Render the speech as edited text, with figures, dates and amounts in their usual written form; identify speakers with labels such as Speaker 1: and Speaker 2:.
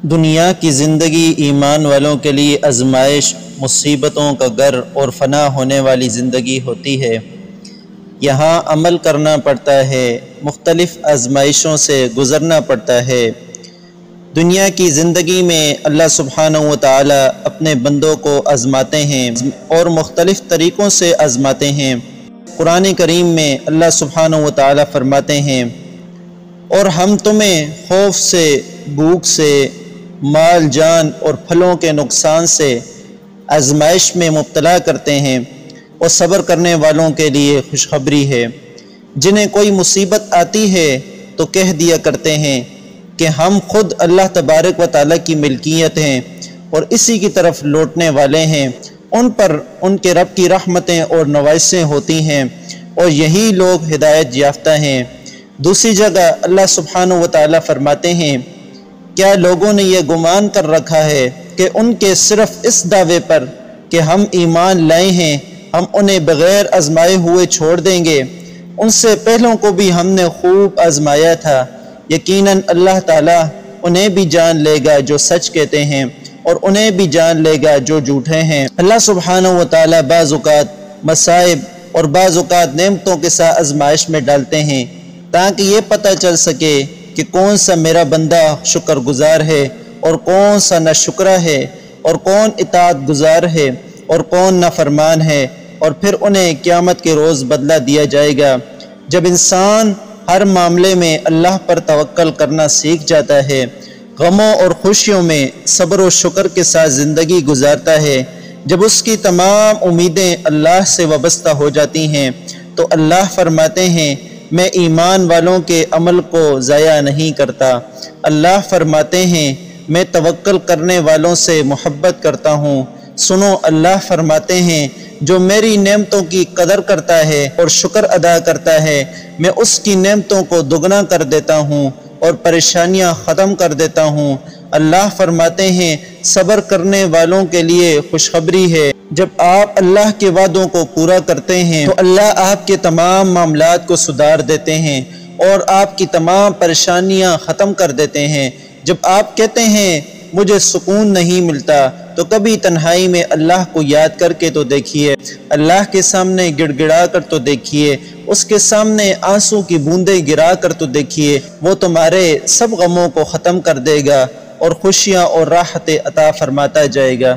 Speaker 1: دنیا کی زندگی ایمان والوں کے لیے آزمائش، مصیبتوں کا گھر اور فنا ہونے والی زندگی ہوتی ہے۔ یہاں عمل کرنا پڑتا ہے، مختلف آزمائشوں سے گزرنا پڑتا ہے۔ دنیا کی زندگی میں اللہ سبحانہ و تعالی اپنے بندوں کو آزماتے ہیں اور مختلف طریقوں سے آزماتے ہیں۔ قرآن کریم میں اللہ سبحانہ و تعالی فرماتے ہیں، اور ہم تمہیں خوف سے، بھوک سے، مال جان اور پھلوں کے نقصان سے آزمائش میں مبتلا کرتے ہیں، اور صبر کرنے والوں کے لیے خوشخبری ہے۔ جنہیں کوئی مصیبت آتی ہے تو کہہ دیا کرتے ہیں کہ ہم خود اللہ تبارک و تعالیٰ کی ملکیت ہیں اور اسی کی طرف لوٹنے والے ہیں۔ ان پر ان کے رب کی رحمتیں اور نوائسیں ہوتی ہیں، اور یہی لوگ ہدایت یافتہ ہیں۔ دوسری جگہ اللہ سبحانہ و تعالیٰ فرماتے ہیں، کیا لوگوں نے یہ گمان کر رکھا ہے کہ ان کے صرف اس دعوے پر کہ ہم ایمان لائے ہیں ہم انہیں بغیر آزمائے ہوئے چھوڑ دیں گے؟ ان سے پہلوں کو بھی ہم نے خوب آزمایا تھا، یقیناً اللہ تعالیٰ انہیں بھی جان لے گا جو سچ کہتے ہیں، اور انہیں بھی جان لے گا جو جھوٹے ہیں۔ اللہ سبحانہ و تعالیٰ بعض اوقات مصائب اور بعض اوقات نعمتوں کے ساتھ آزمائش میں ڈالتے ہیں، تاکہ یہ پتہ چل سکے کہ کون سا میرا بندہ شکر گزار ہے اور کون سا ناشکرہ ہے، اور کون اطاعت گزار ہے اور کون نافرمان ہے، اور پھر انہیں قیامت کے روز بدلہ دیا جائے گا۔ جب انسان ہر معاملے میں اللہ پر توکل کرنا سیکھ جاتا ہے، غموں اور خوشیوں میں صبر و شکر کے ساتھ زندگی گزارتا ہے، جب اس کی تمام امیدیں اللہ سے وابستہ ہو جاتی ہیں، تو اللہ فرماتے ہیں، میں ایمان والوں کے عمل کو ضائع نہیں کرتا۔ اللہ فرماتے ہیں، میں توکل کرنے والوں سے محبت کرتا ہوں۔ سنو، اللہ فرماتے ہیں، جو میری نعمتوں کی قدر کرتا ہے اور شکر ادا کرتا ہے، میں اس کی نعمتوں کو دگنا کر دیتا ہوں اور پریشانیاں ختم کر دیتا ہوں۔ اللہ فرماتے ہیں، صبر کرنے والوں کے لیے خوشخبری ہے۔ جب آپ اللہ کے وعدوں کو پورا کرتے ہیں تو اللہ آپ کے تمام معاملات کو سدھار دیتے ہیں اور آپ کی تمام پریشانیاں ختم کر دیتے ہیں۔ جب آپ کہتے ہیں مجھے سکون نہیں ملتا، تو کبھی تنہائی میں اللہ کو یاد کر کے تو دیکھیے، اللہ کے سامنے گڑ گڑا کر تو دیکھیے، اس کے سامنے آنسو کی بوندیں گرا کر تو دیکھیے، وہ تمہارے سب غموں کو ختم کر دے گا اور خوشیاں اور راحتیں عطا فرماتا جائے گا۔